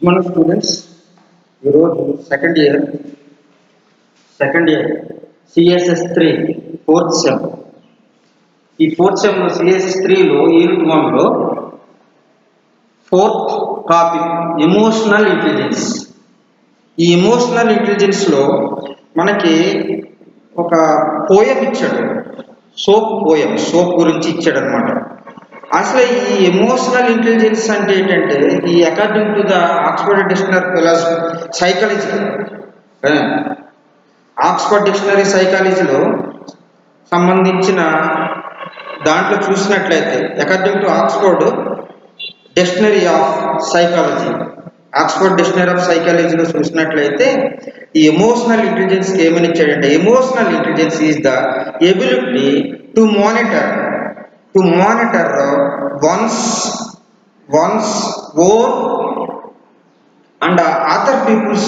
మన స్టూడెంట్స్ ఈరోజు second year CSS 3 fourth sem. ఈ ఫోర్త్ సెమ్లో సిఎస్ఎస్ 3లో యూనిట్ 1లో ఫోర్త్ టాపిక్ ఎమోషనల్ ఇంటెలిజెన్స్. ఈ ఎమోషనల్ ఇంటెలిజెన్స్లో మనకి ఒక పోయం ఇచ్చాడు, సోప్ గురించి ఇచ్చాడు అనమాట. అసలు ఈ ఎమోషనల్ ఇంటెలిజెన్స్ అంటే ఏంటంటే, ఈ according to the Oxford dictionary philosophy psychology, Oxford dictionary సైకాలజీలో సంబంధించిన దాంట్లో చూసినట్లయితే, according to Oxford dictionary of psychology, Oxford dictionary of సైకాలజీలో చూసినట్లయితే ఈ ఎమోషనల్ ఇంటెలిజెన్స్కి ఏమని ఇచ్చాడంటే, emotional intelligence is the ability to monitor one's own and other people's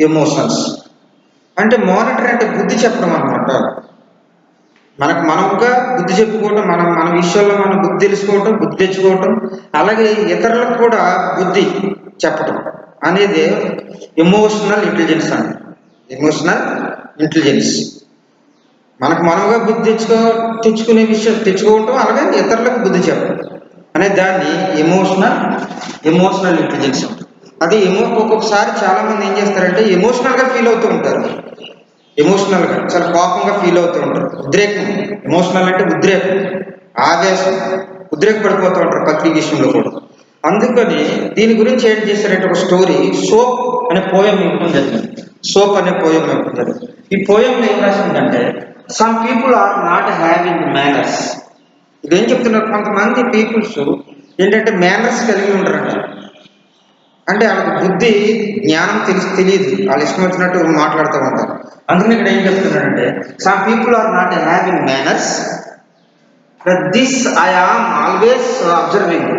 emotions. అంటే మానిటర్ అంటే బుద్ధి చెప్పడం అనమాట. మనముగా బుద్ధి చెప్పుకోవటం, మన విషయాల్లో మనం బుద్ధి తెలుసుకోవటం, బుద్ధి తెచ్చుకోవటం, అలాగే ఇతరులకు కూడా బుద్ధి చెప్పటం అనేది ఎమోషనల్ ఇంటెలిజెన్స్ అండి. ఎమోషనల్ ఇంటెలిజెన్స్ మనముగా బుద్ధి తెచ్చుకునే విషయం తెచ్చుకోవటం, అలాగే ఇతరులకు బుద్ధి చెప్పడం అనే దాన్ని ఎమోషనల్ ఇంటెలిజెన్స్. అది ఒక్కొక్కసారి చాలా మంది ఏం చేస్తారంటే ఎమోషనల్గా ఫీల్ అవుతూ ఉంటారు, ఎమోషనల్గా చాలా కోపంగా ఫీల్ అవుతూ ఉంటారు, ఉద్రేకం. ఎమోషనల్ అంటే ఉద్రేకం, ఆవేశం, ఉద్రేకపడిపోతూ ఉంటారు ప్రతి విషయంలో కూడా. అందుకని దీని గురించి ఏం చేశారంటే ఒక స్టోరీ, సోప్ అనే పోయం ఇవ్వడం జరిగింది. సోప్ అనే పోయం ఇవ్వడం జరిగింది. ఈ పోయంలో ఏం రాసిందంటే, some people are not having manners. ఇదేం చెప్తున్నారు, కొంతమంది పీపుల్స్ ఏంటంటే మేనర్స్ కలిగి ఉంటారంట. అంటే వాళ్ళకి బుద్ధి జ్ఞానం తెలియదు, వాళ్ళు ఇష్టం వచ్చినట్టు మాట్లాడుతూ ఉంటారు. అందుకని ఇక్కడ ఏం చెప్తున్నారంటే, some people are not having manners, this I am always observing.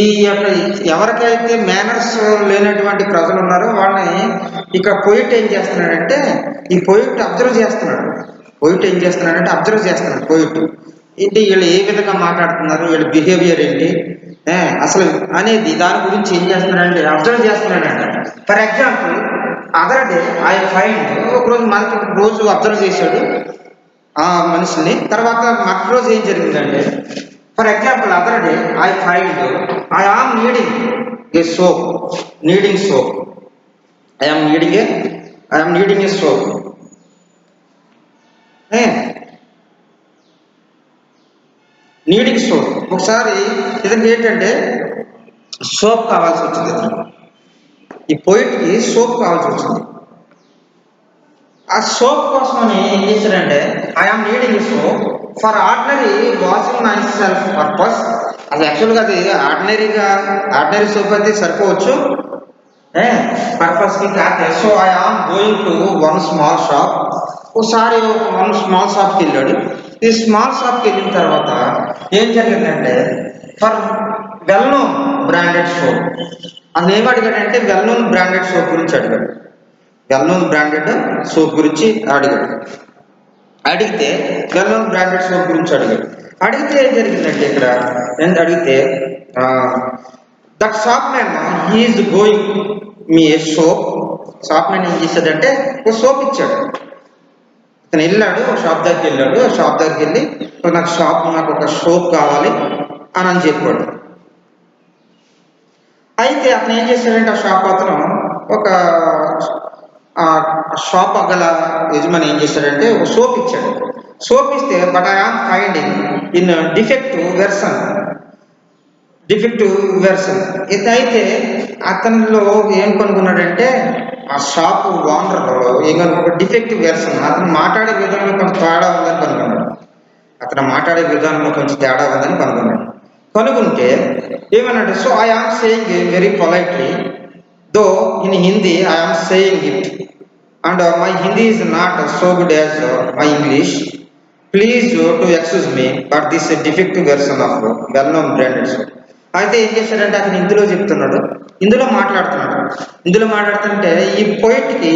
ఈ యొక్క ఎవరికైతే మేనర్స్ లేనటువంటి ప్రజలు ఉన్నారో వాళ్ళని ఇక్కడ పోయిట్ ఏం చేస్తున్నాడంటే, ఈ పోయిట్ అబ్జర్వ్ చేస్తున్నాడు. అబ్జర్వ్ చేస్తున్నాడు పోయిట్. ఏంటి వీళ్ళు ఏ విధంగా మాట్లాడుతున్నారు, వీళ్ళ బిహేవియర్ ఏంటి అసలు అనేది దాని గురించి ఏం చేస్తున్నాడంటే అబ్జర్వ్ చేస్తున్నాడంట. For example, other day I find, మనకి రోజు అబ్జర్వ్ చేశాడు ఆ మనిషిని. తర్వాత మరొక రోజు ఏం జరిగిందంటే, for example other day I find I am needing a soap, needing a soap. Needing soap. ఒకసారి ఇతనికి ఏంటంటే సోప్ కావాల్సి వచ్చింది. ఈ పోయిట్కి సోప్ కావాల్సి వచ్చింది. ఆ సోప్ కోసమని ఏం చేశాడంటే, I am needing soap for ordinary washing my self purpose. అది యాక్చువల్గా అది ఆర్డినరీ సోప్ అయితే సరిపోవచ్చు పర్పస్కి కాదు. So I am going to one small shop. ఒకసారి వన్ స్మాల్ షాప్కి వెళ్ళాడు. ఈ స్మాల్ షాప్కి వెళ్ళిన తర్వాత ఏం జరిగిందంటే, for well known branded soap. అది ఏం అడిగాడంటే వెల్ నోన్ బ్రాండెడ్ సోప్ గురించి అడిగాడు. వెల్ నోన్ బ్రాండెడ్ సోప్ గురించి అడిగితే వెల్ నోన్ బ్రాండెడ్ సోప్ గురించి అడిగితే ఏం జరిగిందంటే, ఇక్కడ అడిగితే that shop man he is going me a soap. Shop man ఏం చేశాడంటే ఒక సోప్ ఇచ్చాడు. అతను వెళ్ళాడు, షాప్ దగ్గరికి వెళ్ళి నాకు ఒక సోప్ కావాలి అని చెప్పాడు. అయితే అతను ఏం చేశాడంటే ఆ షాప్ అతను ఒక షాప్ గల యజమాని ఏం చేశాడంటే ఒక సోప్ ఇచ్చాడు. సోప్ ఇస్తే but I am finding in defective version. అయితే అతనిలో ఏం కనుగొన్నాడంటే, ఆ షాప్ ఓనర్లో ఏం కనుక డిఫెక్టివ్ వెర్షన్, అతను మాట్లాడే విధానంలో కొంచెం తేడా ఉందని కనుగొన్నాడు. కనుగొంటే ఏమన్నాడు, so I am saying very politely though in Hindi I am saying it and my Hindi is not so good as my English. Please to excuse me, but this is a defective version of well-known branded soap. అయితే ఏం చేశాడంటే అతను ఇందులో మాట్లాడుతుంటే ఈ పోయిట్కి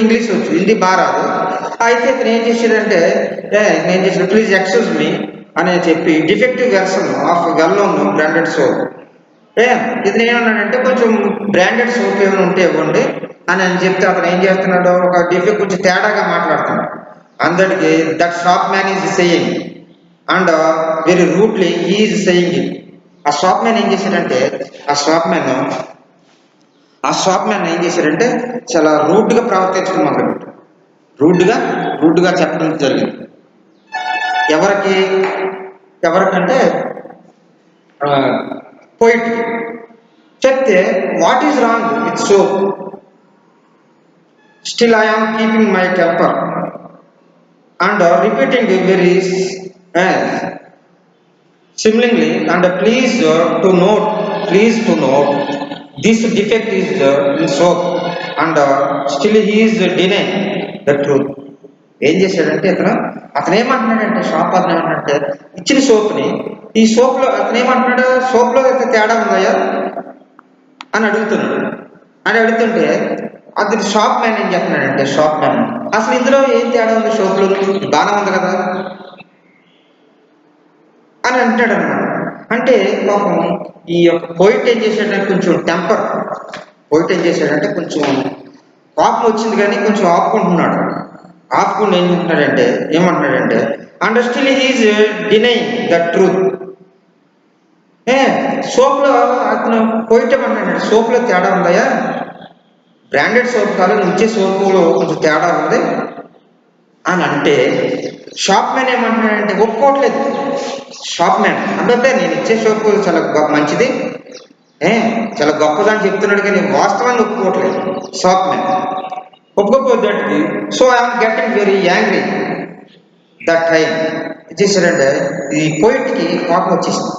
English వచ్చు, హిందీ బాగా రాదు. అయితే ఇతను ఏం చేశాడంటే ప్లీజ్ ఎక్స్క్యూజ్ మీ అని చెప్పి defective version of well known branded soap ఏ ఇతను ఏమన్నాడంటే కొంచెం బ్రాండెడ్ సోప్ ఏమైనా ఉంటే ఇవ్వండి అని చెప్తే అతను ఏం చేస్తున్నాడు, ఒక డిఫెక్ట్ కొంచెం తేడాగా మాట్లాడుతున్నాడు. అందరికి that shop man is saying and very rudely is saying it. ఆ షాప్ మ్యాన్ ఏం చేశాడంటే ఏం చేశాడంటే చాలా రూడ్గా ప్రవర్తించడం మొదలుపెట్టాడు. రూడ్గా చెప్పడం జరిగింది. ఎవరికంటే పోయిట్ చెప్తే, what is wrong with soap, still I am keeping my temper and repeating very similarly and please to note this defect is in soap and still he is denying the truth. ఏం చేశాడంటే అతను ఏమంటున్నాడంటే, shop అతను ఏమంటున్నాడంటే ఇచ్చిన సోప్ని, ఈ సోప్లో అతను ఏమంటున్నాడు, సోప్లో తేడా ఉందయ్యా అని అడుగుతుంటే అతను షాప్ మ్యాన్ ఏం చెప్తున్నాడంటే, షాప్ మ్యాన్ అసలు ఇందులో ఏం తేడా ఉంది, సోప్లో బాగానే ఉంది కదా అని అంటాడు అనమాట. అంటే పాపం ఈ యొక్క పోయిట్ ఏం చేశాడంటే కొంచెం కొంచెం కోపం వచ్చింది కానీ కొంచెం ఆపుకుని ఏమంటున్నాడంటే and still he's denying the truth. సోప్లో అతను పోయిట్ ఏమన్నాడు, సోప్లో తేడా ఉందయ్యా, బ్రాండెడ్ సోప్ కాదు, ఇచ్చే సోపులో కొంచెం తేడా ఉంది అని అంటే, షాప్ మ్యాన్ ఏమంటున్నాడంటే ఒప్పుకోవట్లేదు. షాప్ మ్యాన్ అంటే నేను ఇచ్చే సోపు చాలా మంచిది, చాలా గొప్పదని చెప్తున్నాడు కానీ వాస్తవాన్ని ఒప్పుకోవట్లేదు షాప్ మ్యాన్. ఒప్పుకోకపోతే so I'm getting very angry that time. చేశాడంటే ఈ పోయిట్కి కోపం వచ్చేసింది,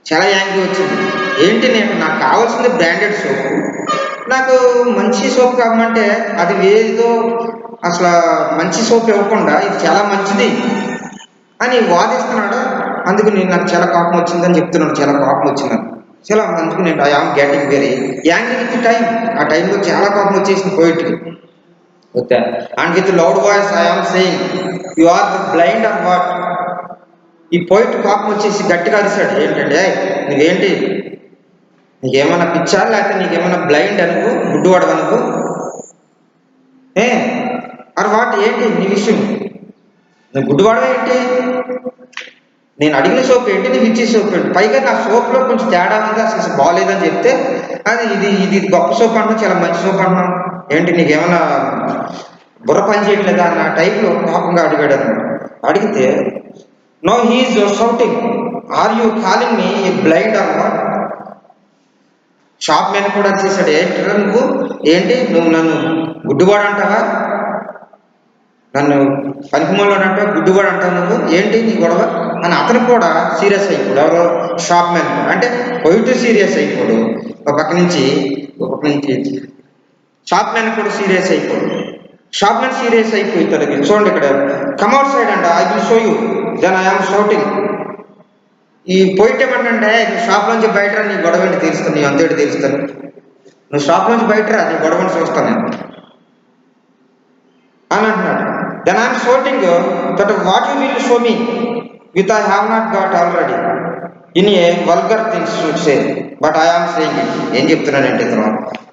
చాలా యాంగ్రీ వచ్చింది. ఏంటి, నాకు కావాల్సింది బ్రాండెడ్ సోపు, నాకు మంచి సోప్ కావాలంటే అది ఏదో అసలు మంచి సోప్ ఇవ్వకుండా ఇది చాలా మంచిది అని వాదిస్తున్నాడు. అందుకు నాకు చాలా కోపం వచ్చిందని చెప్తున్నాడు, చాలా కోపం వచ్చిందని. చాలా అందుకు I am getting very angry with time. ఆ టైంలో చాలా కోపం వచ్చేసింది పోయిట్కి. Okay, and with loud voice I am saying you are blind or what. ఈ పోయిట్ కోపం వచ్చేసి గట్టిగా అరిశాడు, ఏంటంటే నువ్వేంటి, నీకేమైనా పిచ్చా, లేకపోతే నీకేమైనా బ్లైండ్ అనుకో, గుడ్డువాడు అనుకో, అరే వాట్, ఏంటి నీ విషయం, నువ్వు గుడ్డువాడవే ఏంటి, నేను అడిగిన సోప్ ఏంటి, నీకు ఇచ్చే సోప్ ఏంటి, పైగా నా సోప్లో కొంచెం తేడా ఉంది, అసలు బాగాలేదని చెప్తే అది ఇది గొప్ప సోప్ అంటున్నావు, చాలా మంచి సోప్ అంటున్నావు, ఏంటి నీకేమైనా బుర్ర పని చేయట్లేదా అన్న టైప్లో కోపంగా అడిగాడు అన్నమాట. అడిగితే no he is shouting are you calling me blind or what. Shop man కూడా చేశాడు, నువ్వు నన్ను గుడ్డువాడు అంటావా, నన్ను పనికిమాలోడు అంటావు, గుడ్డువాడు అంటావు, నువ్వు ఏంటి నీ గొడవ అని అతను కూడా సీరియస్ అయిపోడు. ఎవరో షాప్ మ్యాన్ అంటే పోయిట్ సీరియస్ అయిపోడు, ఒక పక్క నుంచి షాప్ మ్యాన్ కూడా సీరియస్ అయిపోడు. షాప్ మ్యాన్ సీరియస్ అయిపోతాడు. చూడండి ఇక్కడ, కమ్అవుట్ సైడ్ అంట, I will show you then I am shouting. ఈ పోయిట్ ఏమంటే, నువ్వు షాప్ నుంచి బయట నీ గొడవని తీరుస్తాను, నీ అంతేటి తీరుస్తాను, నువ్వు షాప్ నుంచి బయట నీ గొడవని చూస్తాను నేను అని అంటున్నాడు. Then I'm shouting that what you will show me with I have not got already in a vulgar things to say but I am saying it. ఏం చెప్తున్నానంటే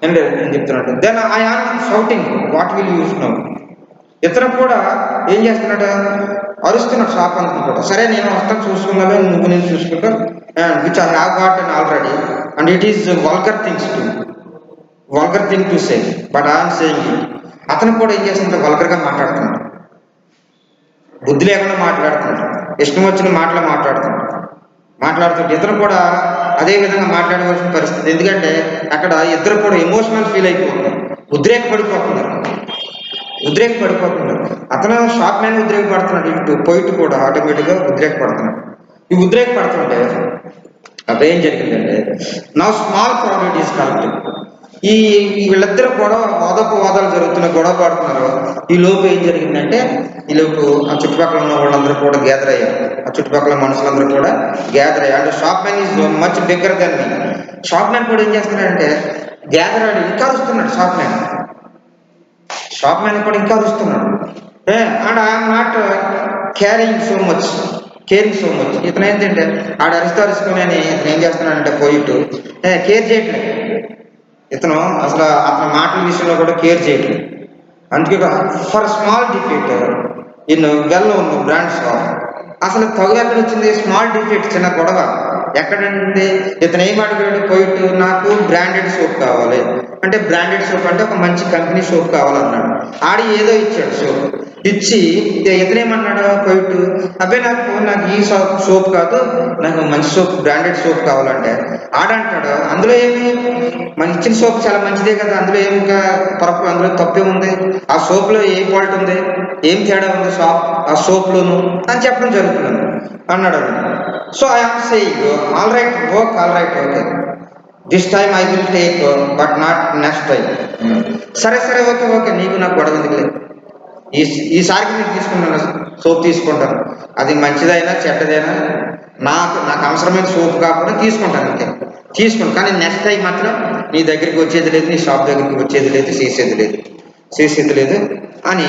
ఏం చెప్తున్నాడు, then I am shouting what will use now. ఇతను కూడా ఏం చేస్తున్నాడు, అరుస్తున్నాడు shop అంతా కూడా. సరే నేను వస్తాను, చూసుకున్నాను, నువ్వు నేను చూసుకుంటా, which I have got and already and it is vulgar thing to say but I am saying it. అతను కూడా ఏం చేస్తుంటే వల్గర్గా మాట్లాడుతున్నాడు, బుద్ధి లేకుండా మాట్లాడుతున్నాడు, ఇష్టం వచ్చిన మాటలు మాట్లాడుతుంటే ఇతను కూడా అదే విధంగా మాట్లాడవలసిన పరిస్థితి. ఎందుకంటే అక్కడ ఇద్దరు కూడా ఎమోషనల్ ఫీల్ అయిపోతున్నారు, ఉద్రేకపడిపోతున్నారు. అతను షాప్ మ్యాన్ ఉద్రేకపడుతున్నాడు, ఇటు పోయిట్ కూడా ఆటోమేటిక్గా ఉద్రేకపడుతున్నాడు. ఈ ఉద్రేకపడుతుంటే అప్పుడు ఏం జరిగిందంటే, నా స్మాల్ క్రౌడ్ ఈజ్ కరెక్ట్. ఈ వీళ్ళిద్దరూ కూడా వాదాలు గొడవ పడుతున్నారు. ఈ లోపు ఏం జరిగిందంటే, ఈ లోపు ఆ చుట్టుపక్కల ఉన్న వాళ్ళందరూ కూడా గ్యాదర్ అయ్యారు, ఆ చుట్టుపక్కల మనుషులందరూ కూడా గ్యాదర్ అయ్యారు. అంటే shop man is much bigger than me. Shop man కూడా ఏం చేస్తున్నాడంటే గ్యాదర్ అయ్యి ఇంకా అరుస్తున్నాడు. షాప్ మ్యాన్ కూడా ఇంకా అరుస్తున్నాడు. And I'm not caring so much. ఇతను ఏంటంటే ఆడ అరుచుకొని ఇతను ఏం చేస్తున్నాడంటే పోయిట్ కేర్ చేయట్లేదు. ఇతను అసలు అతని మాటల విషయంలో కూడా కేర్ చేయట్లేదు. అందుకే for small defeat in well known brands అసలు తగు ఎక్కడ వచ్చింది? స్మాల్ డిఫీట్, చిన్న గొడవ ఎక్కడండి? ఇతను ఏం అడిగాడు? పోయిట్టు నాకు బ్రాండెడ్ సోప్ కావాలి అంటే, బ్రాండెడ్ సోప్ అంటే ఒక మంచి కంపెనీ సోప్ కావాలన్నాడు. ఆడి ఏదో ఇచ్చాడు సోప్. ఇచ్చి ఇతనేమన్నాడు? పోయిట్టు అబ్బాయి నాకు ఈ సోప్ కాదు, నాకు మంచి సోప్, బ్రాండెడ్ సోప్ కావాలంటే ఆడంటాడు అందులో ఏమి, మన ఇచ్చిన సోప్ చాలా మంచిదే కదా, అందులో ఏమి ఇంకా అందులో తప్పే ఉంది, ఆ సోప్లో ఏ ఫాల్ట్ ఉంది, ఏం తేడా ఉంది ఆ సోప్లోను అని చెప్పడం జరుగుతుంది అన్నాడు. So I'm saying all right work, all right okay, this time I will take but not next time. సరే సరే ఓకే ఓకే, నీకు నాకు గొడవ ఎందుకులే, ఈసారికి నేను తీసుకున్నాను సోప్ తీసుకుంటాను, అది మంచిదైనా చెడ్డదైనా నాకు అవసరమైన సోప్ కాకుండా తీసుకుంటాను, అంతే తీసుకుంటాను. కానీ నెక్స్ట్ టైం మాత్రం నీ దగ్గరికి వచ్చేది లేదు, నీ షాప్ దగ్గరికి వచ్చేది లేదు, చేసేది లేదు అని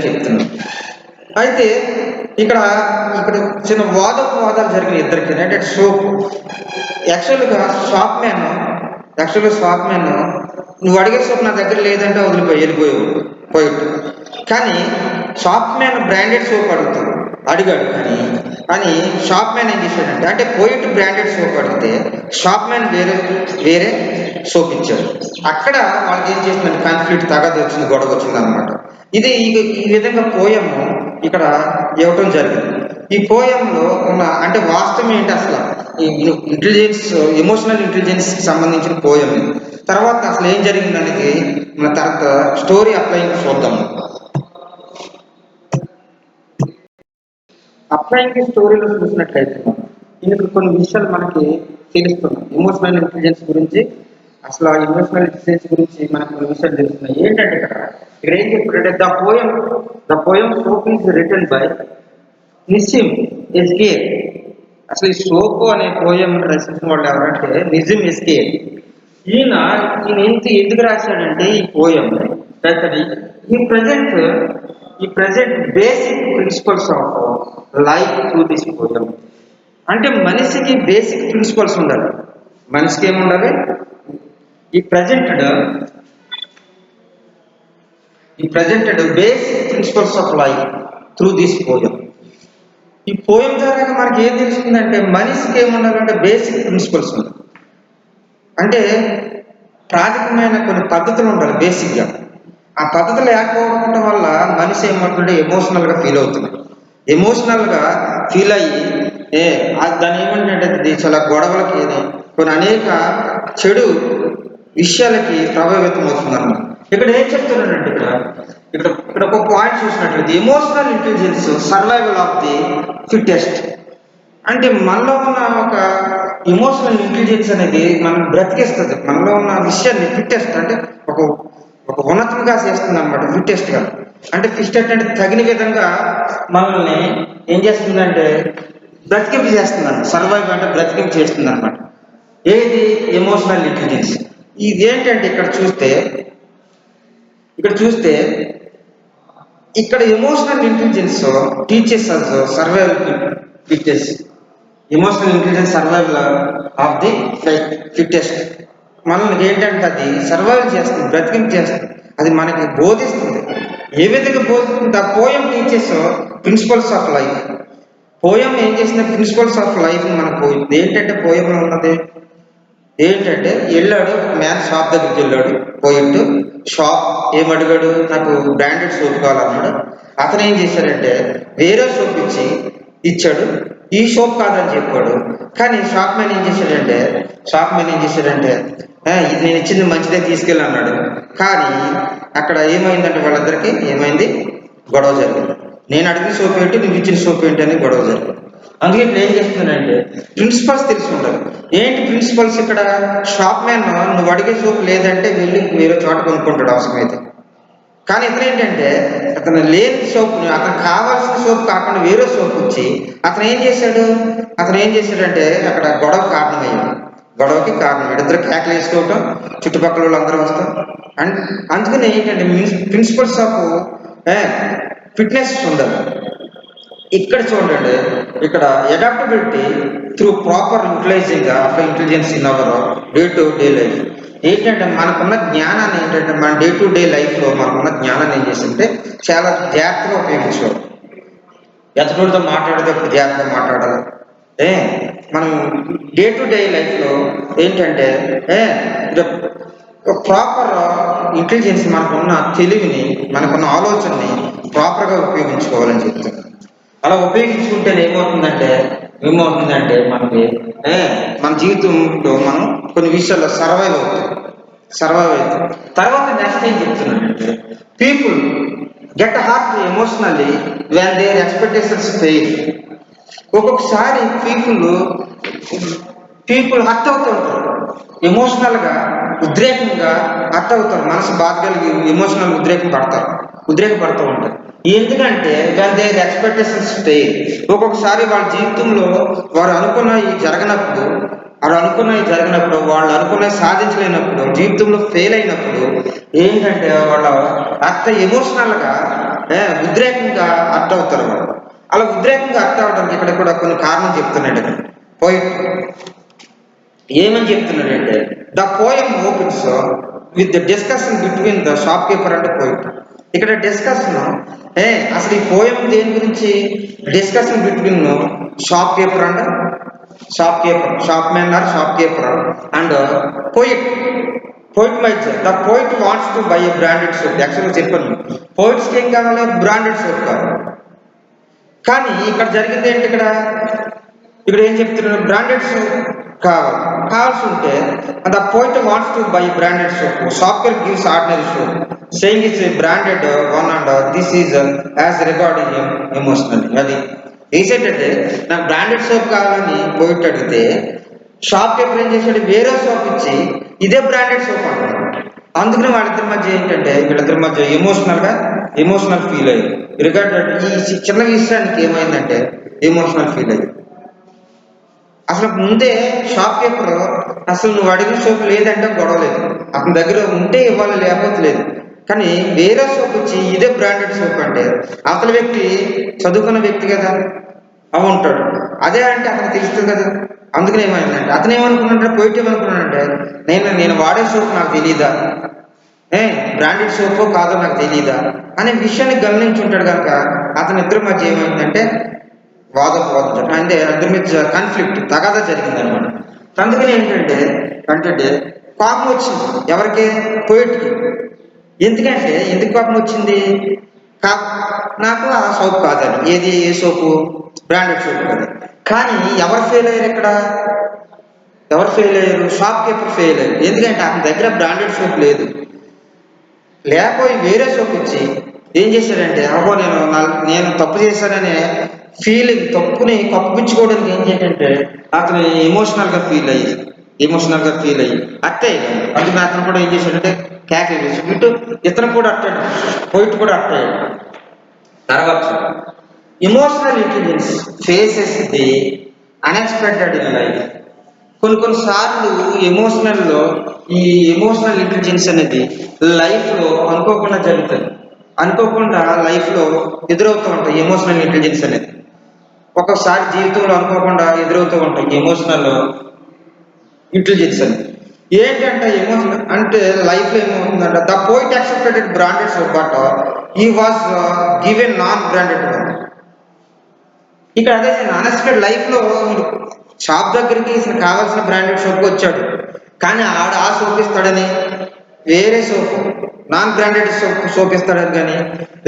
చెప్తున్నాను. అయితే ఇక్కడ చిన్న వాదాలు జరిగినాయి ఇద్దరికి. అంటే సోప్ యాక్చువల్గా షాప్ మ్యాన్ నువ్వు అడిగే సోప్ నా దగ్గర లేదంటే వెళ్ళిపోయాడు. కానీ షాప్ మ్యాన్ బ్రాండెడ్ సోప్ అడిగాడు. కానీ షాప్ మ్యాన్ ఏం చేశాడంటే, అంటే పోయిట్ బ్రాండెడ్ సోప్ అడిగితే షాప్ మ్యాన్ వేరే సోప్ ఇచ్చాడు. అక్కడ వాళ్ళకి ఏం చేసిందంటే కాన్ఫ్లిక్ట్, తగాదు వచ్చింది, గొడవ వచ్చింది అనమాట. ఇది ఈ విధంగా పోయము ఇక్కడ ఇవ్వటం జరిగింది. ఈ పోయంలో ఉన్న అంటే వాస్తవం ఏంటి, అసలు ఇంటెలిజెన్స్, ఎమోషనల్ ఇంటెలిజెన్స్కి సంబంధించిన పోయం. తర్వాత అసలు ఏం జరిగింది అనేది మన తర్వాత స్టోరీ అప్లైయింగ్ చూద్దాము. అప్లైయింగ్ స్టోరీలో చూసినట్లయితే ఇందుకు కొన్ని విషయాలు మనకి తెలుస్తున్నాయి. ఎమోషనల్ ఇంటెలిజెన్స్ గురించి, అసలు ఆ ఎమోషనల్ ఇంటెలిజెన్స్ గురించి మనకు కొన్ని విషయాలు తెలుస్తున్నాయి. ఏంటంటే ఇక్కడ ఏం చెప్పారంటే, the poem soap is written by Nissim Ezekiel. అసలు ఈ సోపు అనే పోయం రచించిన వాళ్ళు ఎవరంటే నిజిమ్ ఎస్కేర్. ఈయన ఎందుకు రాశాడంటే ఈ పోయం ఈ present basic principles of life through this poem. అంటే మనిషికి బేసిక్ ప్రిన్సిపల్స్ ఉండాలి. మనిషికి ఏముండాలి? ఈ presented basic principles of life through this poem. ఈ పోయం ద్వారా మనకి ఏం తెలుస్తుందంటే, మనిషికి ఏముండాలంటే బేసిక్ ప్రిన్సిపల్స్ ఉండాలి. అంటే ప్రాథమికమైన కొన్ని పద్ధతులు ఉండాలి బేసిక్గా. ఆ పద్ధతులు లేకపోవడం వల్ల మనిషి ఏమంటుంటే ఎమోషనల్గా ఫీల్ అవుతుంది. ఎమోషనల్గా ఫీల్ అయ్యి దాని ఏమంటే చాలా గొడవలకి, కొన్ని అనేక చెడు విషయాలకి ప్రభావితం అవుతుందన్నమాట. ఇక్కడ ఏం చెప్తున్నాడంటే, ఇక్కడ ఒక పాయింట్ చూసినట్లయితే emotional intelligence survival of the fittest. అంటే మనలో ఉన్న ఒక ఎమోషనల్ ఇంటెలిజెన్స్ అనేది మనం బ్రతికేస్తుంది. మనలో ఉన్న విషయాన్ని ఫిట్టెస్ట్ అంటే ఒక ఉన్నతంగా చేస్తుంది అనమాట. ఫిట్టెస్ట్గా అంటే ఫిట్టెస్ట్ అంటే తగిన విధంగా మనల్ని ఏం చేస్తుందంటే బ్రతికింపు చేస్తుంది అన్నమాట. సర్వైవ్ అంటే బ్రతికింపు చేస్తుంది అనమాట. ఏది? Emotional intelligence. ఇది ఏంటంటే ఇక్కడ చూస్తే emotional intelligence teachers us survival fittest. Emotional intelligence survival of the fittest. మనల్ని ఏంటంటే అది సర్వైవల్ చేస్తుంది, బ్రతికింపు చేస్తుంది, అది మనకి బోధిస్తుంది. ఏ విధంగా బోధిస్తుంది? The poem teachers principles of life. Poem ఏం చేసిన ప్రిన్సిపల్స్ ఆఫ్ లైఫ్ మనకు పోయింది. ఏంటంటే పోయంలో ఉన్నది ఏంటంటే, వెళ్ళాడు మ్యాన్ షాప్ దగ్గరికి వెళ్ళాడు. Poet shop ఏమడిగాడు? నాకు బ్రాండెడ్ సోప్ కావాలన్నాడు. అతను ఏం చేశాడంటే వేరే సోప్ ఇచ్చాడు. ఈ సోప్ కాదని చెప్పాడు. కానీ షాప్ మ్యాన్ ఏం చేశాడంటే ఇది నేను ఇచ్చింది మంచిదే తీసుకెళ్ళి అన్నాడు. కానీ అక్కడ ఏమైందంటే వాళ్ళిద్దరికి గొడవ జరిగింది. నేను అడిగిన సోప్ ఏంటి, నువ్వు ఇచ్చిన సోప్ ఏంటి అని గొడవ జరిగింది. అందుకే ఇక్కడ ఏం చేస్తున్నానంటే ప్రిన్సిపల్స్ తెలిసి ఉండాలి. ఏంటి ప్రిన్సిపల్స్? ఇక్కడ షాప్ మ్యాన్ నువ్వు అడిగే సోప్ లేదంటే వెళ్ళి వేరే చోట కొనుక్కుంటాడు అవసరమైతే. కానీ ఇతను ఏంటంటే అతను లేని సోప్, అతను కావాల్సిన సోప్ కాకుండా వేరే సోప్ వచ్చి అతను ఏం చేశాడంటే అక్కడ గొడవకి కారణమయ్యాడు. ఇద్దరు కేకలు వేసుకోవటం, చుట్టుపక్కల వాళ్ళు అందరూ వస్తాం. అండ్ అందుకని ఏంటంటే ప్రిన్సిపల్స్ ఆఫ్ ఫిట్నెస్ ఉండాలి. ఇక్కడ చూడండి, ఇక్కడ adaptability through proper utilizing of intelligence in our day to day life. ఏంటంటే మనకున్న జ్ఞానాన్ని ఏంటంటే మన డే టు డే లైఫ్లో మనకున్న జ్ఞానాన్ని ఏం చేస్తుంటే చాలా జాగ్రత్తగా ఉపయోగించుకోవాలి. ఎతడుతో మాట్లాడేటప్పుడు జాగ్రత్తగా మాట్లాడాలి. మనం డే టు డే లైఫ్లో ఏంటంటే ప్రాపర్ ఇంటెలిజెన్స్, మనకున్న తెలివిని, మనకున్న ఆలోచనని ప్రాపర్గా ఉపయోగించుకోవాలని చెప్తున్నాను. అలా ఉపయోగించుకుంటే ఏమవుతుందంటే మనకి మన జీవితంలో మనం కొన్ని విషయాల్లో సర్వైవ్ అవుతాం. తర్వాత నెక్స్ట్ ఏం చెప్తున్నానంటే people get heart emotionally when there expectations fail. ఒక్కొక్కసారి పీపుల్ హర్ట్ అవుతూ ఉంటారు, ఎమోషనల్గా ఉద్రేకంగా హర్ట్ అవుతారు, మనసు బాధ కలిగి ఎమోషనల్ ఉద్రేకపడుతూ ఉంటారు. ఎందుకంటే వెన్ దేర్ ఎక్స్పెక్టేషన్స్ ఫెయిల్. ఒక్కొక్కసారి వాళ్ళ జీవితంలో వారు అనుకున్నవి జరిగినప్పుడు, వాళ్ళు అనుకున్నవి సాధించలేనప్పుడు, జీవితంలో ఫెయిల్ అయినప్పుడు ఏంటంటే వాళ్ళు ఎమోషనల్గా ఉద్రేకంగా అర్థ అవుతారు. వాళ్ళు అలా ఉద్రేకంగా అర్థ అవడానికి ఇక్కడ కూడా కొన్ని కారణం చెప్తున్నాడు పోయిట్. ఏమని చెప్తున్నాడంటే the poem opens with the discussion between the shopkeeper and poet. ఇక్కడ డిస్కషన్ అసలు ఈ పోయం దేని గురించి? Discussion between shop man or shopkeeper and poet మధ్య. The poet wants to buy a branded soap. యాక్చువల్గా చెప్పాను, పోయిట్స్కి ఏం కావాలి? బ్రాండెడ్ సోప్ కావాలి. కానీ ఇక్కడ జరిగింది ఏంటి? ఇక్కడ ఏం చెప్తున్నాడు? బ్రాండెడ్ సోప్ కావాల్సి ఉంటే the poet wants to by branded soap. Shopkeeper gives ordinary soap saying it's branded one and this is as regarding him emotionally. అది ఏంటంటే నాకు బ్రాండెడ్ సోప్ కావాలని పోయిట్ అడిగితే షాప్ కీపర్ ఏం చేశాడు? వేరే సోప్ ఇచ్చి ఇదే బ్రాండెడ్ సోప్ అంటాడు. అందుకని వీళ్ళిద్దరి మధ్య ఎమోషనల్ ఫీల్ అయ్యి రిగార్డెడ్ ఈ చిన్న విషయానికి ఏమైందంటే ఎమోషనల్ ఫీల్ అయ్యి. అసలు ముందే షాప్ కీపర్ అసలు నువ్వు అడిగిన సోప్ లేదంటే గొడవ లేదు, అతని దగ్గర ఉంటే ఇవ్వాలి, లేకపోతే లేదు. కానీ వేరే సోప్ వచ్చి ఇదే బ్రాండెడ్ సోప్ అంటే అసలు వ్యక్తి చదువుకున్న వ్యక్తి కదా, అవి ఉంటాడు. అదే అంటే అతనికి తెలుస్తుంది కదా. అందుకని ఏమైందంటే అతను ఏమనుకున్నాడంటే పోయిట్ ఏమనుకున్నాడంటే నేను వాడే సోప్ నాకు తెలీదా, బ్రాండెడ్ సోపో కాదో నాకు తెలీదా అనే విషయాన్ని గమనించి ఉంటాడు కనుక అతని ఇద్దరి మధ్య ఏమైందంటే వాదపోతుంది, అంటే ఇద్దరి మధ్య కాన్ఫ్లిక్ట్, తగాదా జరిగింది అనమాట. అందుకని ఏంటంటే కోపం వచ్చింది ఎవరికి? పోయిట్కి. ఎందుకు కోపం వచ్చింది? నాకు ఆ సోప్ కాదని. ఏ సోపు? బ్రాండెడ్ సోప్ కాదు. కానీ ఎవరు ఫెయిల్ అయ్యారు? షాప్ కీపర్ ఫెయిల్ అయ్యారు. ఎందుకంటే అతని దగ్గర బ్రాండెడ్ సోప్ లేదు. లేకపోయి వేరే సోప్ ఇచ్చి ఏం చేశాడంటే నేను తప్పు చేశాననే ఫీలింగ్, తప్పుని కప్పించుకోవడానికి ఏం చేయాలంటే అతను ఎమోషనల్గా ఫీల్ అయ్యి అట్టయ్యాడు. అందుకని అతను కూడా ఏం చేశాడంటే కేకలు వేసి ఇతను కూడా అట్టాడు, పోయిట్ కూడా అట్టయ్యాడు. తర్వాత emotional intelligence faces the unexpected in life. కొన్నిసార్లు ఈ ఎమోషనల్ ఇంటెలిజెన్స్ అనేది లైఫ్లో అనుకోకుండా జరుగుతుంది, అనుకోకుండా లైఫ్లో ఎదురవుతూ ఉంటాయి. ఎమోషనల్ ఇంటెలిజెన్స్ అనేది ఒక్కొక్కసారి జీవితంలో అనుకోకుండా ఎదురవుతూ ఉంటాయి ఎమోషనల్ ఇంటెలిజెన్స్ అనేది. ఏంటంటే ఎమోషనల్ అంటే లైఫ్లో ఏమవుతుందంటే the poet accepted branded soap but he was given non branded one. ఇక్కడ అదే అన్ఎక్స్పెక్టెడ్ లైఫ్లో షాప్ దగ్గరికి కావాల్సిన బ్రాండెడ్ సోప్కి వచ్చాడు, కానీ ఆ సోప్ ఇస్తాడని వేరే సోప్ నాన్ బ్రాండెడ్ సోప్ ఇస్తాడని కానీ,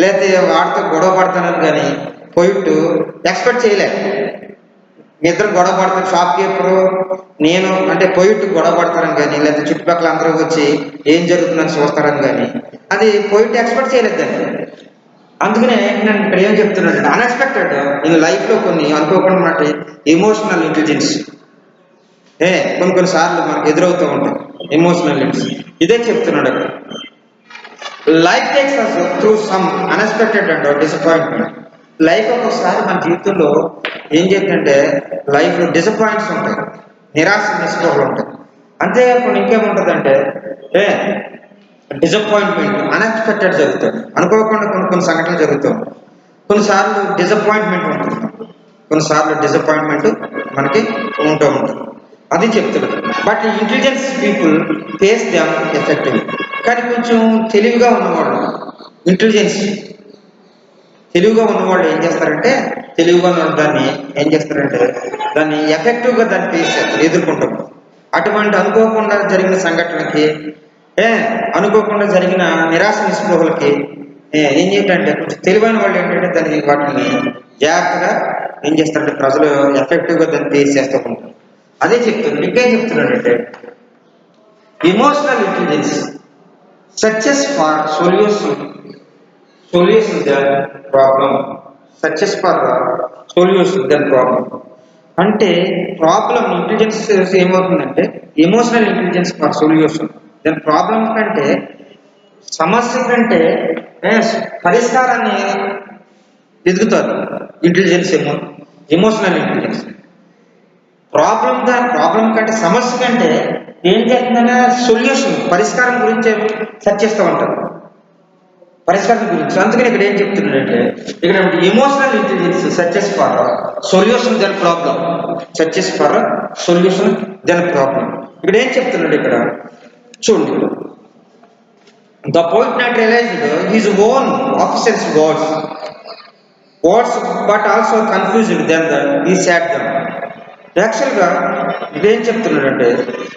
లేకపోతే వాడితో గొడవ పడతానని కానీ పోయిట్ ఎక్స్పెక్ట్ చేయలే. ఇద్దరు గొడవ పడతారు, షాప్ కీపరు పోయిట్ గొడవ పడతారని కానీ, లేకపోతే చుట్టుపక్కల అందరూ వచ్చి ఏం జరుగుతుందని చూస్తారని కానీ అది పోయిట్ ఎక్స్పెక్ట్ చేయలేదు దాన్ని. అందుకనే నేను ఇక్కడ ఏం చెప్తున్నాడు, అన్ఎక్స్పెక్టెడ్ ఇన్ లైఫ్లో కొన్ని అనుకోకుండా ఎమోషనల్ ఇంటెలిజెన్స్ కొన్నిసార్లు మనకు ఎదురవుతూ ఉంటాయి. ఎమోషనల్ ఇంటెలిజెన్స్ ఇదే చెప్తున్నాడు అక్కడ. Life takes us through some unexpected and disappointment. Life ఒక్కొక్కసారి మన జీవితంలో ఏం చేద్దంటే లైఫ్లో డిసప్పాయింట్స్ ఉంటాయి, నిరాశ నిస్పృహలు ఉంటాయి. అంతేకాకుండా ఇంకేముంటుందంటే డిసప్పాయింట్మెంట్, అన్ఎక్స్పెక్టెడ్ జరుగుతుంది, అనుకోకుండా కొన్ని సంఘటనలు జరుగుతాయి. కొన్నిసార్లు డిసప్పాయింట్మెంట్ ఉంటుంది, కొన్నిసార్లు డిసప్పాయింట్మెంట్ మనకి ఉంటూ ఉంటుంది. అది చెప్తున్నారు. But intelligence people face them effective. కానీ కొంచెం తెలివిగా ఉన్నవాళ్ళు, తెలివిగా ఉన్నవాళ్ళు ఏం చేస్తారంటే, తెలివిగా ఉన్న దాన్ని ఏం చేస్తారంటే దాన్ని ఎఫెక్టివ్గా దాన్ని ఫేస్ చేస్తారు, ఎదుర్కొంటారు. అటువంటి అనుకోకుండా జరిగిన సంఘటనకి, అనుకోకుండా జరిగిన నిరాశ నిస్పృహలకి ఏం చేయాలంటే కొంచెం తెలివైన వాళ్ళు ఏంటంటే వాటిని జాగ్రత్తగా ఏం చేస్తారంటే ప్రజలు ఎఫెక్టివ్గా దాన్ని ఫేస్ చేస్తూ ఉంటారు. అదే చెప్తున్నాడు. ఇంకేం చెప్తున్నాడంటే emotional intelligence searches for solution then problem. Searches for solution then problem అంటే ప్రాబ్లం ఇంటెలిజెన్స్ ఏమవుతుందంటే emotional intelligence for solution then problem కంటే, సమస్య కంటే పరిష్కారాన్ని ఎదుగుతారు ఇంటెలిజెన్స్ ఎమోషనల్ ఇంటెలిజెన్స్. ప్రాబ్లం కంటే, సమస్య కంటే ఏం చేస్తుందనే సొల్యూషన్ పరిష్కారం గురించి సెర్చ్ చేస్తూ ఉంటారు, పరిష్కారం గురించి. అందుకని ఇక్కడ ఏం చెప్తున్నాడంటే ఇక్కడ emotional intelligence searches for solution then problem, searches for solution then problem. ఇక్కడ ఏం చెప్తున్నాడు ఇక్కడ చూడండి. The poet not realized his own officers words but also confused then he sat them. యాక్చువల్గా ఇదేం చెప్తున్నాడంటే,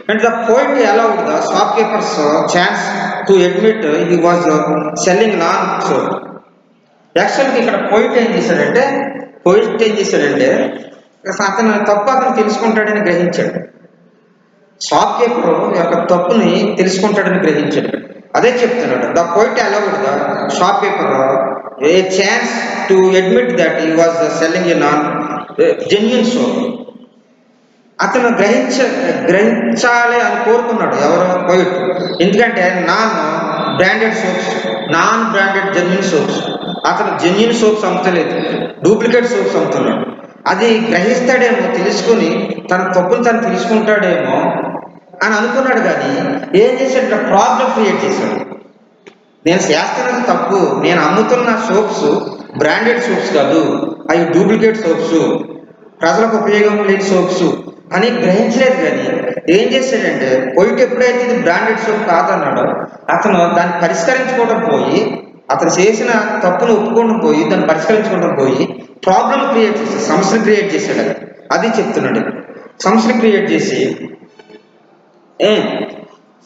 and the poet allowed the shop keepers chance to admit he was selling non soap. యాక్చువల్గా ఇక్కడ పోయిట్ ఏం చేశాడంటే అతను తప్పు అతను తెలుసుకుంటాడని గ్రహించాడు. షాప్ కీపర్ యొక్క తప్పుని తెలుసుకుంటాడని గ్రహించాడు. అదే చెప్తున్నాడు. The poet allowed the shop keeper A chance to admit that he was selling A non genuine soap. అతను గ్రహించాలి అని కోరుకున్నాడు ఎవరో పోయిట్. ఎందుకంటే నాన్ బ్రాండెడ్ జెన్యూన్ సోప్స్, అతను జెన్యూన్ సోప్స్ అమ్ముతలేదు, డూప్లికేట్ సోప్స్ అమ్ముతున్నాడు. అది గ్రహిస్తాడేమో, తెలుసుకుని తన తప్పును తను తెలుసుకుంటాడేమో అని అనుకున్నాడు. కానీ ఏం చేశాడు, ప్రాబ్లం క్రియేట్ చేశాడు. నేను చేస్తున్నది తప్పు, నేను అమ్ముతున్న సోప్స్ బ్రాండెడ్ సోప్స్ కాదు, అవి డూప్లికేట్ సోప్స్, ప్రజలకు ఉపయోగం లేని సోప్స్ అని గ్రహించలేదు. కానీ ఏం చేశాడంటే పోయిట్ ఎప్పుడైతే ఇది బ్రాండెడ్ సోప్ కాదన్నాడో అతను దాన్ని పరిష్కరించుకోవడం పోయి, అతను చేసిన తప్పును ఒప్పుకోవడం పోయి దాన్ని పరిష్కరించుకోవడం పోయి ప్రాబ్లం క్రియేట్ చేశాడు, సమస్యను క్రియేట్ చేశాడు. అది చెప్తున్నాడు. సమస్యను క్రియేట్ చేసి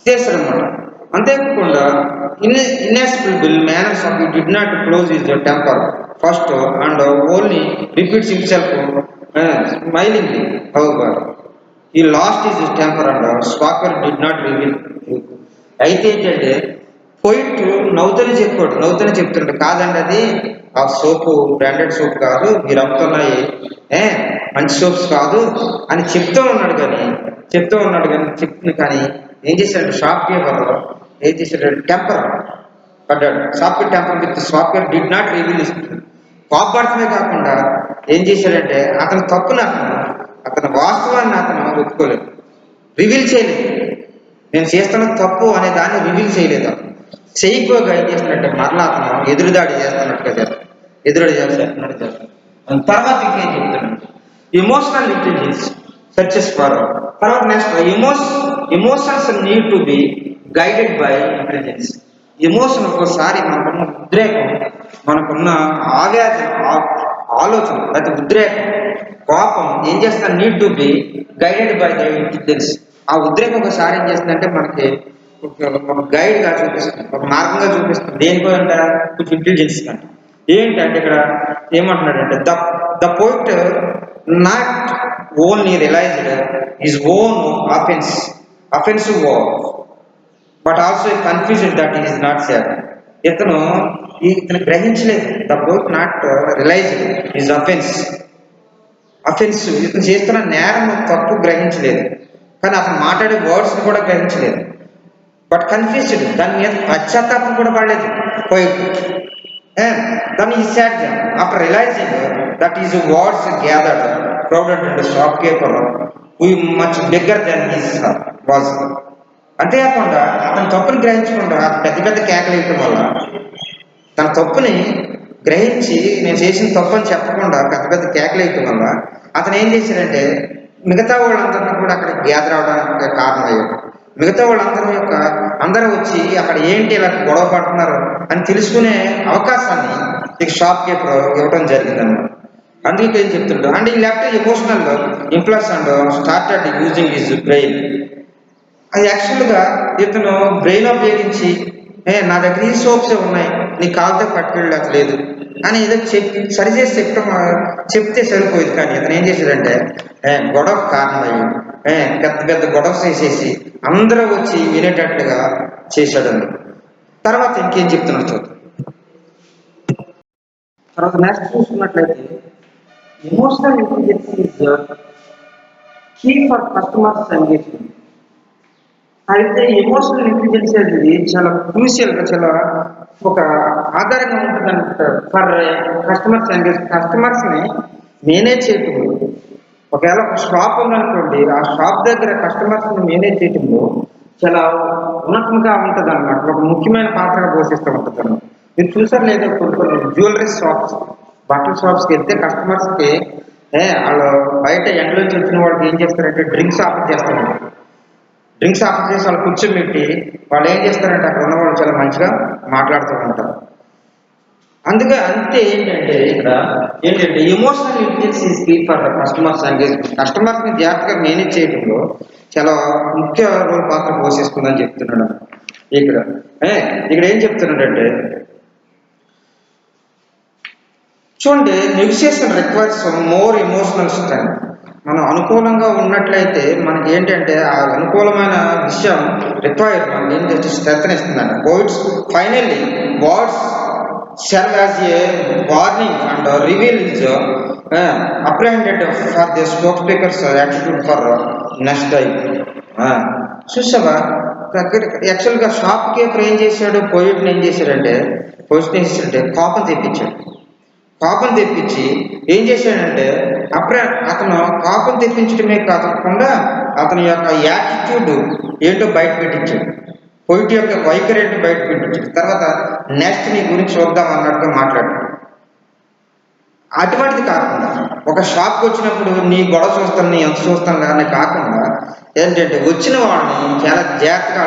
చేస్తాడనమాట. అంతేకాకుండా inexplicable manners of he did not close his temper first and only repeats himself smilingly. However he lost his temper and swagger did not reveal. అయితే ఏంటంటే పోయిట్ నవ్వుతూనే చెప్తున్నాడు, కాదండి అది ఆ సోపు బ్రాండెడ్ సోప్ కాదు, మీరు అమ్ముతున్నాయి మంచి సోప్స్ కాదు అని చెప్తూ ఉన్నాడు. చెప్తుంది కానీ ఏం చేశాడు, షాప్ కీపర్ ఏం చేశాడు, టెంపర్ పడ్డాడు. Shop temper with swagger did not reveal. కోపడటమే కాకుండా ఏం చేశాడంటే అతని తప్పును అతని వాస్తవాన్ని అతను ఒప్పుకోలేదు, రివీల్ చేయలేదు. నేను చేస్తున్న తప్పు అనే దాన్ని రివీల్ చేయలేదు. చేయకపోగా ఏం చేస్తున్నట్టే మరలా అతను ఎదురుదాడి చేస్తున్నట్టుగా చేస్తున్నాడు. తర్వాత ఇంకేం చెప్తున్నాడు, ఎమోషనల్ ఇంటెలిజెన్స్ సర్చెస్ ఫర్. తర్వాత next emotions need to be guided by intelligence. Emotion ఒక్కోసారి మనకున్న ఉద్రేకం, మనకున్న ఆలోచన లేకపోతే ఉద్రేకం, కోపం ఏం చేస్తాను, need to be guided by the intelligence. ఆ ఉద్రేకం ఒకసారి ఏం చేస్తుందంటే మనకి ఒక గైడ్గా చూపిస్తుంది, ఒక మార్గంగా చూపిస్తుంది. దేనికో అంటే కొంచెం ఇంటెలిజెన్స్ అంటే ఏంటంటే ఇక్కడ ఏమంటున్నాడంటే the poet not only realized his own offensive word but also confused that is not sad. ఇతను గ్రహించలేదు. The poet not realized his offensive, ఇతను చేస్తున్న నేరం తప్పు గ్రహించలేదు, కానీ అతను మాట్లాడే వర్డ్స్ని కూడా గ్రహించలేదు. బట్ కన్ఫ్యూజ్డ్, దాని మీద పశ్చాత్తాపం కూడా పడలేదు poet. Then he sat down after realizing that his words gathered, crowded and shopkeeper who much bigger than his was. అంతేకాకుండా అతని తప్పుని గ్రహించకుండా పెద్ద కేకలు వేయటం వల్ల, తన తప్పుని గ్రహించి నేను చేసిన తప్పు అని చెప్పకుండా పెద్ద కేకలు వేయటం వల్ల అతను ఏం చేశాడంటే మిగతా వాళ్ళందరినీ కూడా అక్కడ గ్యాదర్ అవడానికి కారణమయ్యాడు. మిగతా అందరూ వచ్చి అక్కడ ఏంటి ఇలా గొడవ పడుతున్నారు అని తెలుసుకునే అవకాశాన్ని ఈ షాప్ కీపర్ ఇవ్వడం జరిగిందన్నమాట. అందుకే ఏం చెప్తుంటాడు అండ్ ఈ left emotional implies and started using his brain. అది యాక్చువల్గా ఇతను బ్రెయిన్ ఉపయోగించి నా దగ్గర ఈ సోప్సే ఉన్నాయి, నీ కాలుతో పట్టుకెళ్ళలేదు అని ఏదో సరిచేసి చెప్తే సరిపోయేది. కానీ ఇతను ఏం చేశాడంటే గొడవ కారణమయ్యి పెద్ద పెద్ద గొడవ చేసేసి అందరూ వచ్చి వినేటట్లుగా చేశాడని. తర్వాత ఇంకేం చెప్తున్నాడు చూద్దాం. తర్వాత నెక్స్ట్ చూసుకున్నట్లయితే emotional intelligence is key for customers engagement. అయితే ఎమోషనల్ ఇంటెలిజెన్స్ అనేది చాలా క్రూషియల్గా, చాలా ఒక ఆధారంగా ఉంటుందంట ఫర్ కస్టమర్స్ ఎంగేజ్. కస్టమర్స్ని మేనేజ్ చేయటంలో, ఒకవేళ ఒక షాప్ ఉందనుకోండి, ఆ షాప్ దగ్గర కస్టమర్స్ని మేనేజ్ చేయటంలో చాలా ఉన్నతంగా ఉంటుంది అనమాట. ఒక ముఖ్యమైన పాత్రగా పోషిస్తూ ఉంటుంది అన్నమాట. మీరు చూసారు లేదో కొన్ని జ్యువెలరీ షాప్స్, బట్టల షాప్స్కి వెళ్తే కస్టమర్స్కి వాళ్ళు బయట ఎండలోంచి వచ్చిన వాళ్ళకి ఏం చేస్తారంటే డ్రింక్స్ ఆఫర్ చేస్తారు. డ్రింక్స్ ఆఫర్ చేసి వాళ్ళు కూర్చోబెట్టి వాళ్ళు ఏం చేస్తారంటే అక్కడ ఉన్న వాళ్ళు చాలా మంచిగా మాట్లాడుతూ ఉంటారు. అంతే ఏంటంటే emotional intelligence is key for customers engagement. కస్టమర్స్ని జాగ్రత్తగా మేనేజ్ చేయడంలో చాలా ముఖ్య రోల్ పాత్ర పోషిస్తుందని చెప్తున్నాడు. ఇక్కడ ఏం చెప్తున్నాడంటే చూడండి, negotiation requires more emotional strength. మనం అనుకూలంగా ఉన్నట్లయితే మనకి ఏంటంటే ఆ అనుకూలమైన విషయం మనకి ఏంటంటే స్ట్రెంత్ ఇస్తుందంట. Poets finally words serve as a warning and reveal is apprehended for the spokespeaker's attitude for next time. చూసావా, యాక్చువల్గా షాప్ కీపర్ ఏం చేశాడు, పోయిట్ని ఏం చేశాడంటే కోపం తెప్పించి ఏం చేశాడంటే అతను కోపం తెప్పించడమే కాకుండా అతని యొక్క యాటిట్యూడ్ ఏంటో బయట పెట్టించాడు. పోయిట్ యొక్క వైఖరి ఏంటో బయట పెట్టించాడు. తర్వాత నెక్స్ట్ నీ గురించి చూద్దాం అన్నట్టుగా మాట్లాడాడు. అటువంటిది కాకుండా ఒక షాప్కి వచ్చినప్పుడు నీ గొడవ చూస్తాను, నీ ఎంత చూస్తాను కానీ కాకుండా ఏంటంటే వచ్చిన వాళ్ళని చాలా జాగ్రత్తగా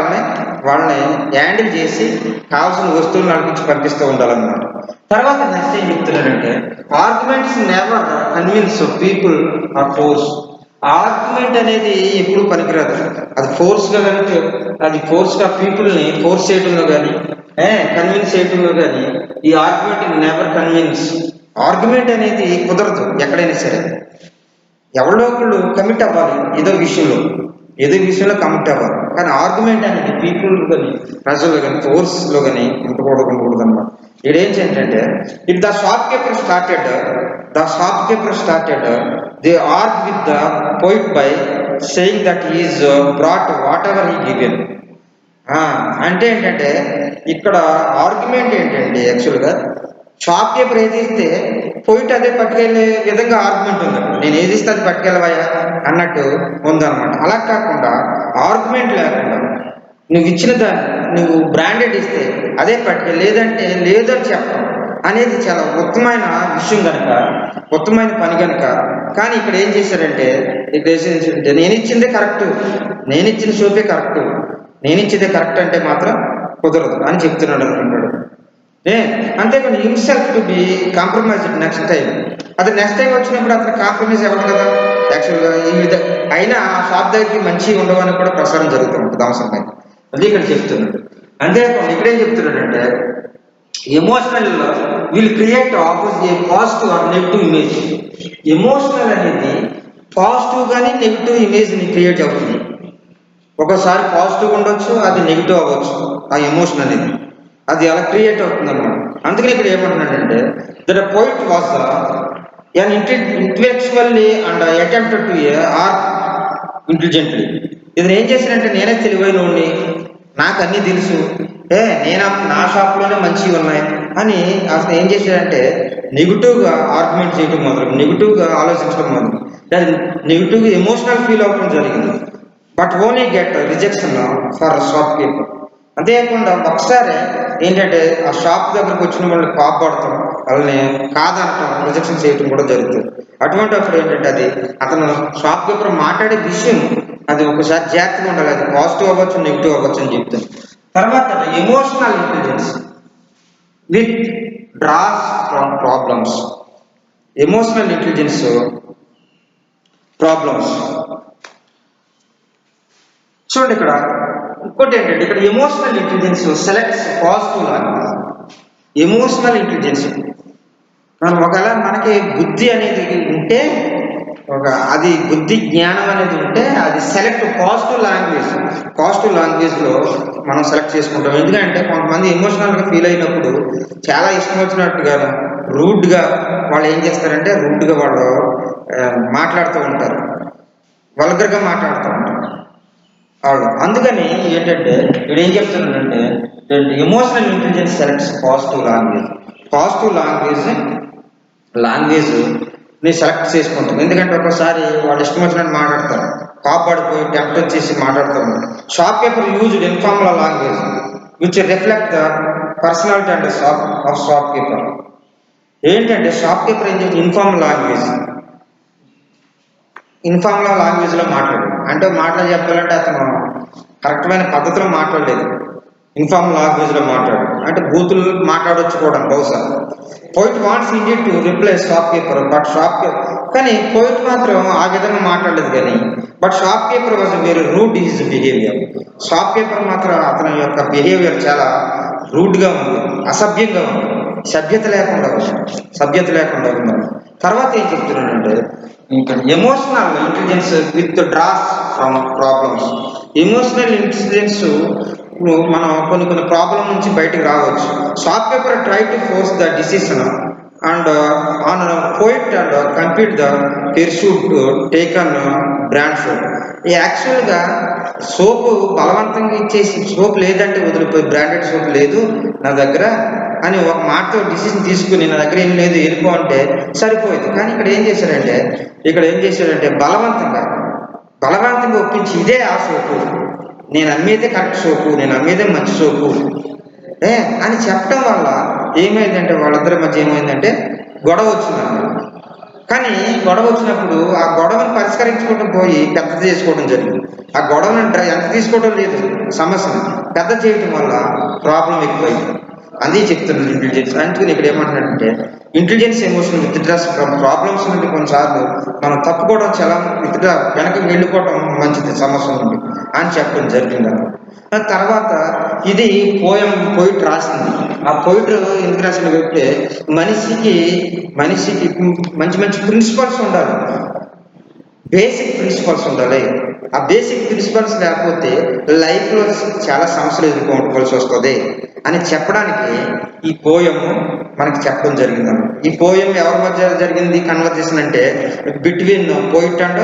వాళ్ళని హ్యాండిల్ చేసి కావాల్సిన వస్తువులు నడిపించి పంపిస్తూ ఉండాలన్నమాట. తర్వాత నెక్స్ట్ ఏం చెప్తున్నాడంటే arguments never convince people or force. Argument అనేది ఎప్పుడు పనికిరాదు. అది ఫోర్స్గా పీపుల్ని ఫోర్స్ చేయడంలో కానీ కన్విన్స్ చేయడంలో కానీ ఈ ఆర్గ్యుమెంట్ నెవర్ కన్విన్స్. ఆర్గ్యుమెంట్ అనేది కుదరదు ఎక్కడైనా సరే. ఎవరో ఒకళ్ళు కమిట్ అవ్వాలి ఏదో విషయంలో కమిట్ అవ్వాలి. కానీ ఆర్గ్యుమెంట్ అనేది పీపుల్ కానీ ప్రజల్లో కానీ ఫోర్స్లో కానీ ఉండకూడదు అన్నమాట. ఇదేం ఏంటంటే it the shop keeper started they org with the poet by saying that is brought what ever he given. అంటే ఏంటంటే ఇక్కడ ఆర్గ్యుమెంట్ ఏంటంటే యాక్చువల్గా షాప్ కీపర్ ఏది ఇస్తే పోయిట్ అదే పట్టుకెళ్ళే విధంగా ఆర్గ్యుమెంట్ ఉంది. నేను ఏది ఇస్తే అది పట్టుకెళ్ళవయా అన్నట్టు ఉందన్నమాట. అలా కాకుండా ఆర్గ్యుమెంట్ లేకుండా నువ్వు ఇచ్చిన దాన్ని నువ్వు బ్రాండెడ్ ఇస్తే అదే పట్టుకెళ్ళి, లేదంటే లేదని చెప్పడం అనేది చాలా ఉత్తమైన విషయం కనుక, ఉత్తమైన పని కనుక. కానీ ఇక్కడ ఏం చేశారంటే నేను ఇచ్చిందే కరెక్ట్, నేను ఇచ్చిన షోపే కరెక్ట్, నేను ఇచ్చేదే కరెక్ట్ అంటే మాత్రం కుదరదు అని చెప్తున్నాడు అనుకుంటాడు. అంతేకాని himself to be compromised next time. అది నెక్స్ట్ టైం వచ్చినప్పుడు అతను కాంప్రమైజ్ అవ్వదు కదా యాక్చువల్గా. అయినా ఆ షాప్ దగ్గరికి మంచిగా ఉండవని కూడా ప్రసారం జరుగుతూ ఉంటుంది అవసరమై. అది ఇక్కడ చెప్తున్నాడు. అంతేకాకుండా ఇక్కడేం చెప్తున్నాడంటే emotional will create positive or negative image. Emotional అనేది పాజిటివ్ కానీ నెగిటివ్ ఇమేజ్ని క్రియేట్ అవుతుంది. ఒకసారి పాజిటివ్ ఉండొచ్చు, అది నెగిటివ్ అవ్వచ్చు. ఆ ఎమోషన్ అనేది అది అలా క్రియేట్ అవుతుంది అన్నమాట. అందుకని ఇక్కడ ఏమంటున్నాడంటే that poet was intellectually and attempted to art intelligently. ఇది ఏం చేశానంటే నేనే తెలివైనోడిని, నాకు అన్నీ తెలుసు, నా షాప్లోనే మంచివి ఉన్నాయి అని అసలు ఏం చేశాడంటే నెగిటివ్గా ఆర్గ్యుమెంట్ చేయడం మొదలు, నెగిటివ్గా ఆలోచించడం మొదలు, నెగిటివ్గా ఎమోషనల్ ఫీల్ అవ్వడం జరిగింది. But only get rejection for shop keeper. అంతేకాకుండా ఒకసారి ఏంటంటే ఆ షాప్ దగ్గరకు వచ్చిన వాళ్ళని కాపాడతాం, వాళ్ళని కాదనటం, రిజెక్షన్ చేయటం కూడా జరుగుతుంది. అటువంటి అప్పుడు ఏంటంటే అది అతను షాప్ కీపర్ మాట్లాడే విషయం అది ఒకసారి జాగ్రత్తగా ఉండాలి. అది పాజిటివ్ అవ్వచ్చు, నెగిటివ్ అవ్వచ్చు అని చెప్తాను. తర్వాత emotional intelligence withdraws from problems. Emotional intelligence problems. చూడండి ఇక్కడ ఇంకోటి ఏంటంటే ఇక్కడ emotional intelligence selects positive language. Emotional intelligence ఒకవేళ మనకి బుద్ధి అనేది ఉంటే అది బుద్ధి జ్ఞానం అనేది ఉంటే అది సెలెక్ట్ పాజిటివ్ లాంగ్వేజ్లో మనం సెలెక్ట్ చేసుకుంటాం. ఎందుకంటే కొంతమంది ఎమోషనల్గా ఫీల్ అయినప్పుడు చాలా ఇష్టం వచ్చినట్టుగా రూడ్గా వాళ్ళు ఏం చేస్తారంటే రూడ్గా వాళ్ళు మాట్లాడుతూ ఉంటారు, వల్గర్గా మాట్లాడుతూ ఉంటారు వాళ్ళు. అందుకని ఏంటంటే వీడు ఏం చెప్తున్నాడంటే emotional intelligence selects positive language ని సెలెక్ట్ చేసుకుంటాం. ఎందుకంటే ఒకసారి వాళ్ళు ఇష్టం వచ్చినట్టు మాట్లాడతారు, కాపాడిపోయి టెంప్ట్ వచ్చేసి మాట్లాడుతూ ఉంటారు. Shop keeper used informal language which reflect the personality and of shop keeper. ఏంటంటే షాప్ కీపర్ ఏం చేసి ఇన్ఫార్మల్ లాంగ్వేజ్లో మాట్లాడు అంటే చెప్పాలంటే అతను కరెక్ట్మైన పద్ధతిలో మాట్లాడలేదు, ఇన్ఫార్మల్ లాంగ్వేజ్లో మాట్లాడు అంటే బూతులు మాట్లాడవచ్చు కూడా బహుశా. Poet wants indeed to replace shop keeper but కానీ పోయిట్ మాత్రం ఆ విధంగా మాట్లాడలేదు. కానీ but shop keeper was very rude is behaviour. Shop keeper మాత్రం అతని యొక్క బిహేవియర్ చాలా రూడ్గా ఉంది, అసభ్యంగా ఉంది, సభ్యత లేకుండా ఉంది. తర్వాత ఏం చెప్తున్నానంటే ఇంకా emotional intelligence withdraws from problems. Emotional intelligence మనం కొన్ని ప్రాబ్లం నుంచి బయటకు రావచ్చు. Shopkeeper try to force the decision and on poet and complete the pursuit taken brand soap. యాక్చువల్గా సోపు బలవంతంగా ఇచ్చేసి సోప్ లేదంటే వదిలిపోయి బ్రాండెడ్ సోప్ లేదు నా దగ్గర అని ఒక మాటతో డిసిషన్ తీసుకుని నా దగ్గర ఏం లేదు వెళ్ళిపో అంటే సరిపోయింది. కానీ ఇక్కడ ఏం చేశాడంటే బలవంతంగా ఒప్పించి ఇదే ఆ సోపు, నేను అమ్మేదే కరెక్ట్ సోపు, నేను అమ్మేదే మంచి సోపు అని చెప్పడం వల్ల ఏమైందంటే వాళ్ళిద్దరి మధ్య ఏమైందంటే గొడవ వచ్చిందన్నమాట. కానీ గొడవ వచ్చినప్పుడు ఆ గొడవను పరిష్కరించుకోవడం పోయి పెద్ద చేసుకోవడం జరిగింది. ఆ గొడవను ఎంత తీసుకోవడం లేదు, సమస్యను పెద్ద చేయడం వల్ల ప్రాబ్లం ఎక్కువైంది. అది చెప్తున్నాను ఇంటెలిజెన్స్. అందుకని ఇక్కడ ఏమంటున్నాడంటే intelligence emotion withdraws from problems నుండి కొన్నిసార్లు మనం తప్పుకోవడం చాలా వెనక్కి వెళ్ళిపోవడం మంచిది సమస్య నుండి అని చెప్పడం జరిగింది. తర్వాత ఇది పోయిట్ రాసింది. ఆ పోయిట్ ఎందుకు రాసిన చెప్తే మనిషికి మంచి ప్రిన్సిపల్స్ ఉండాలి, బేసిక్ ప్రిన్సిపల్స్ ఉండాలి. ఆ బేసిక్ ప్రిన్సిపల్స్ లేకపోతే లైఫ్లో చాలా సమస్యలు ఎదుర్కోవాల్సి వస్తుంది అని చెప్పడానికి ఈ పోయము మనకి చెప్పడం జరిగింది. ఈ పోయం ఎవరి మధ్య జరిగింది కన్వర్జేషన్ అంటే between poet and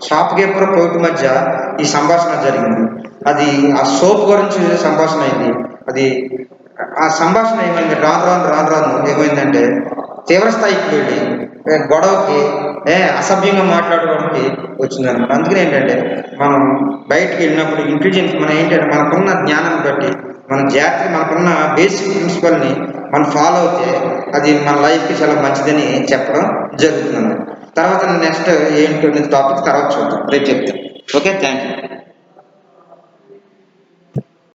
shop keeper poet మధ్య ఈ సంభాషణ జరిగింది. అది ఆ సోప్ గురించి సంభాషణ అయింది. అది ఆ సంభాషణ ఏమైంది రాను ఏమైందంటే తీవ్రస్థాయికి వెళ్ళి గొడవకి అసభ్యంగా మాట్లాడడానికి వచ్చిందనమాట. అందుకని ఏంటంటే మనం బయటికి వెళ్ళినప్పుడు ఇంటెలిజెన్స్ మనకున్న జ్ఞానాన్ని బట్టి మన జాగ్రత్తగా మనకున్న బేసిక్ ప్రిన్సిపల్ని మనం ఫాలో అవుతే అది మన లైఫ్కి చాలా మంచిదని చెప్పడం జరుగుతుంది. తర్వాత నెక్స్ట్ ఏంటో టాపిక్ తర్వాత చూద్దాం, రేపు చెప్తాను. Okay, thank you.